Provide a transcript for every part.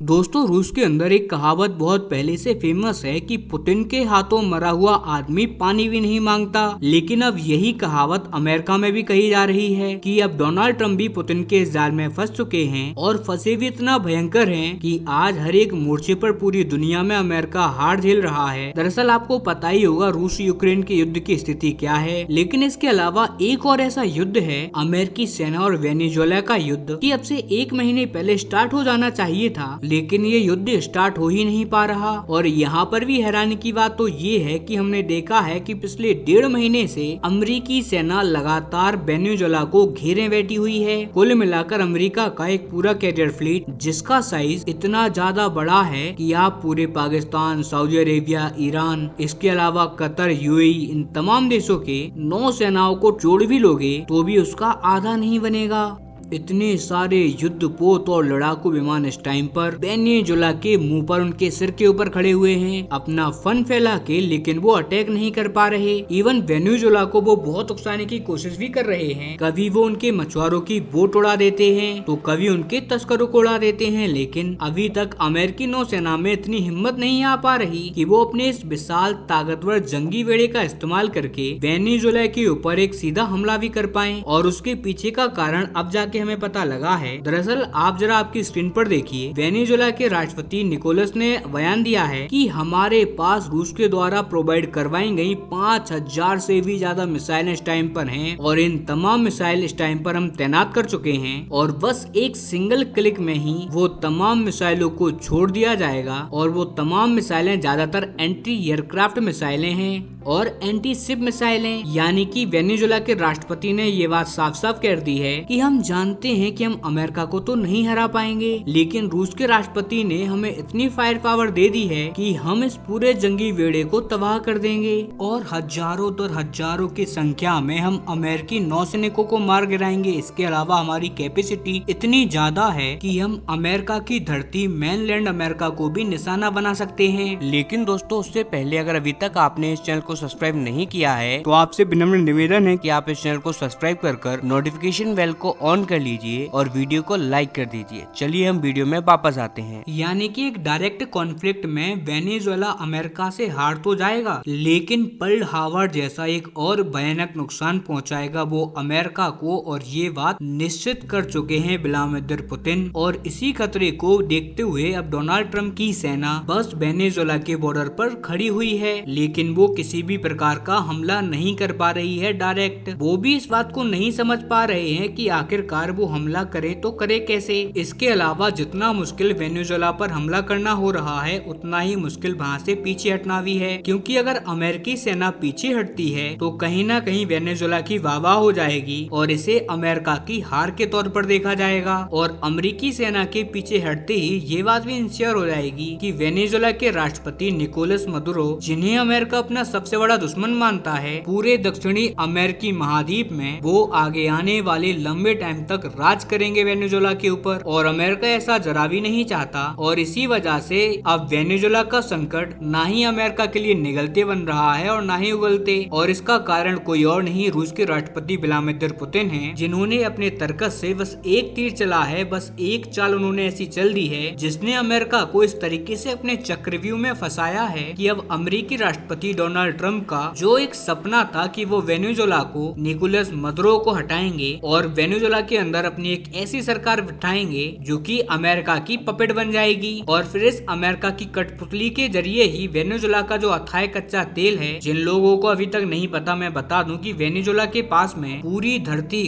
दोस्तों, रूस के अंदर एक कहावत बहुत पहले से फेमस है कि पुतिन के हाथों मरा हुआ आदमी पानी भी नहीं मांगता। लेकिन अब यही कहावत अमेरिका में भी कही जा रही है कि अब डोनाल्ड ट्रंप भी पुतिन के इस जाल में फंस चुके हैं और फंसे भी इतना भयंकर हैं कि आज हर एक मोर्चे पर पूरी दुनिया में अमेरिका हार झेल रहा है। दरअसल आपको पता ही होगा रूस यूक्रेन के युद्ध की स्थिति क्या है, लेकिन इसके अलावा एक और ऐसा युद्ध है अमेरिकी सेना और वेनेजुएला का युद्ध कि अब से 1 महीने पहले स्टार्ट हो जाना चाहिए था, लेकिन ये युद्ध स्टार्ट हो ही नहीं पा रहा। और यहाँ पर भी हैरानी की बात तो ये है कि हमने देखा है कि पिछले 1.5 महीने से अमेरिकी सेना लगातार वेनेजुएला को घेरे बैठी हुई है। कुल मिलाकर अमेरिका का एक पूरा कैरियर फ्लीट जिसका साइज इतना ज्यादा बड़ा है कि आप पूरे पाकिस्तान, सऊदी अरेबिया, ईरान, इसके अलावा कतर, यूएई, इन तमाम देशों के नौसेनाओं को जोड़ भी लोगे तो भी उसका आधा नहीं बनेगा। इतने सारे युद्धपोत और लड़ाकू विमान इस टाइम पर वेनेजुएला के मुंह पर उनके सिर के ऊपर खड़े हुए हैं अपना फन फैला के, लेकिन वो अटैक नहीं कर पा रहे। इवन वेनेजुएला को वो बहुत उकसाने की कोशिश भी कर रहे हैं। कभी वो उनके मछुआरों की बोट उड़ा देते हैं तो कभी उनके तस्करों को उड़ा देते हैं, लेकिन अभी तक अमेरिकी नौसेना में इतनी हिम्मत नहीं आ पा रही कि वो अपने इस विशाल ताकतवर जंगी बेड़े का इस्तेमाल करके वेनेजुएला के ऊपर एक सीधा हमला भी कर पाए। और उसके पीछे का कारण अब जाके हमें पता लगा है। दरअसल आप जरा आपकी स्क्रीन पर देखिए, वेनेजुएला के राष्ट्रपति निकोलस ने बयान दिया है कि हमारे पास रूस के द्वारा प्रोवाइड करवाई गई 5000 से भी ज्यादा मिसाइल इस टाइम पर हैं और इन तमाम मिसाइल इस टाइम पर हम तैनात कर चुके हैं और बस एक सिंगल क्लिक में ही वो तमाम मिसाइलों को छोड़ दिया जाएगा। और वो तमाम मिसाइलें ज्यादातर एंटी एयरक्राफ्ट मिसाइलें हैं और एंटी शिप मिसाइलें। यानी कि वेनेजुएला के राष्ट्रपति ने ये बात साफ साफ कर दी है कि हम जानते हैं कि हम अमेरिका को तो नहीं हरा पाएंगे, लेकिन रूस के राष्ट्रपति ने हमें इतनी फायर पावर दे दी है कि हम इस पूरे जंगी बेड़े को तबाह कर देंगे और हजारों तो हजारों की संख्या में हम अमेरिकी नौसैनिकों को मार गिराएंगे। इसके अलावा हमारी कैपेसिटी इतनी ज्यादा है कि हम अमेरिका की धरती मेनलैंड अमेरिका को भी निशाना बना सकते हैं। लेकिन दोस्तों, उससे पहले अगर अभी तक आपने इस चैनल को सब्सक्राइब नहीं किया है तो आपसे विनम्र निवेदन है कि आप इस चैनल को सब्सक्राइब कर नोटिफिकेशन बेल को ऑन कर लीजिए और वीडियो को लाइक कर दीजिए। चलिए हम वीडियो में वापस आते हैं। यानी कि एक डायरेक्ट कॉन्फ्लिक्ट में वेनेजुएला अमेरिका से हार तो जाएगा, लेकिन पर्ल हार्बर जैसा एक और भयानक नुकसान पहुंचाएगा वो अमेरिका को, और ये बात निश्चित कर चुके हैं व्लादिमीर पुतिन। और इसी खतरे को देखते हुए अब डोनाल्ड ट्रंप की सेना बस वेनेजुएला के बॉर्डर पर खड़ी हुई है, लेकिन वो किसी भी प्रकार का हमला नहीं कर पा रही है डायरेक्ट। वो भी इस बात को नहीं समझ पा रहे हैं कि आखिरकार वो हमला करे तो करे कैसे। इसके अलावा जितना मुश्किल वेनेजुएला पर हमला करना हो रहा है उतना ही मुश्किल वहाँ से पीछे हटना भी है, क्योंकि अगर अमेरिकी सेना पीछे हटती है तो कहीं ना कहीं वेनेजुएला की वाहवाह हो जाएगी और इसे अमेरिका की हार के तौर पर देखा जाएगा। और अमेरिकी सेना के पीछे हटते ही ये बात भी इंश्योर हो जाएगी कि वेनेजुएला के राष्ट्रपति निकोलस मदुरो, जिन्हें अमेरिका अपना सबसे बड़ा दुश्मन मानता है पूरे दक्षिणी अमेरिकी महाद्वीप में, वो आगे आने वाले लंबे टाइम तक राज करेंगे वेनेजुएला के ऊपर। और अमेरिका ऐसा जरा भी नहीं चाहता और इसी वजह से अब वेनेजुएला का संकट ना ही अमेरिका के लिए निगलते बन रहा है और ना ही उगलते। और इसका कारण कोई और नहीं रूस के राष्ट्रपति व्लादिमीर पुतिन हैं, जिन्होंने अपने तर्कस से बस एक तीर चला है, बस एक चाल उन्होंने ऐसी चल दी है जिसने अमेरिका को इस तरीके से अपने चक्रव्यूह में फंसाया है कि अब अमेरिकी राष्ट्रपति डोनाल्ड ट्रंप का जो एक सपना था कि वो वेनेजुएला को निकोलस मदुरो को हटाएंगे और वेनेजुएला के अंदर अपनी एक ऐसी सरकार बिठाएंगे जो कि अमेरिका की पपेट बन जाएगी। और फिर इस अमेरिका की कठपुतली के जरिए ही वेनेजुएला का जो अथाह कच्चा तेल है, जिन लोगों को अभी तक नहीं पता मैं बता दूं कि वेनेजुएला के पास में पूरी धरती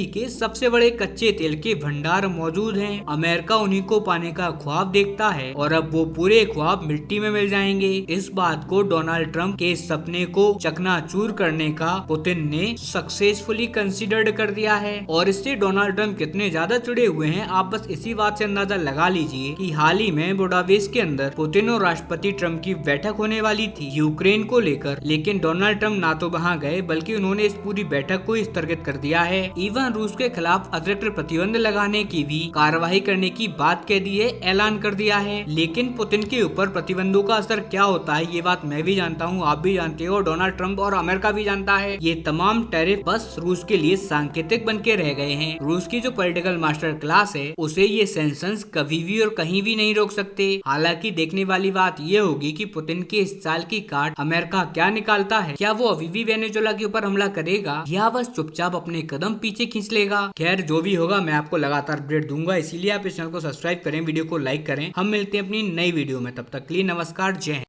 के सबसे बड़े कच्चे तेल के भंडार मौजूद हैं। अमेरिका उन्हीं को पाने का ख्वाब देखता है और अब वो पूरे ख्वाब मिट्टी में मिल जाएंगे। इस बात को डोनाल्ड ट्रंप के सपने को चकनाचूर करने का पुतिन ने सक्सेसफुली कंसीडर्ड कर दिया है। और इससे डोनाल्ड ट्रंप कितने ज्यादा चिड़े हुए हैं आप बस इसी बात से अंदाजा लगा लीजिए कि हाल ही में बुडापेस्ट के अंदर पुतिन और राष्ट्रपति ट्रंप की बैठक होने वाली थी यूक्रेन को लेकर, लेकिन डोनाल्ड ट्रंप ना तो वहां गए बल्कि उन्होंने इस पूरी बैठक को स्थगित कर दिया है। इवन रूस के खिलाफ अतिरिक्त प्रतिबंध लगाने की भी कार्यवाही करने की बात कह दी है, ऐलान कर दिया है। लेकिन पुतिन के ऊपर प्रतिबंधों का असर क्या होता है ये बात मैं भी जानता हूँ, आप भी जानते हो, डोनाल्ड ट्रंप और अमेरिका भी जानता है। ये तमाम टैरिफ बस रूस के लिए सांकेतिक बन के रह गए हैं। रूस की जो पॉलिटिकल मास्टर क्लास है उसे ये सैंक्शंस कभी भी और कहीं भी नहीं रोक सकते। हालांकि देखने वाली बात ये होगी कि पुतिन के इस साल की कार्ड अमेरिका क्या निकालता है। क्या वो अभी भी वेनेजुएला के ऊपर हमला करेगा या बस चुपचाप अपने कदम पीछे खींच लेगा। खैर जो भी होगा मैं आपको लगातार अपडेट दूंगा, इसीलिए आप इस चैनल को सब्सक्राइब करें, वीडियो को लाइक करें। हम मिलते हैं अपनी नई वीडियो में, तब तक के लिए नमस्कार, जय हिंद।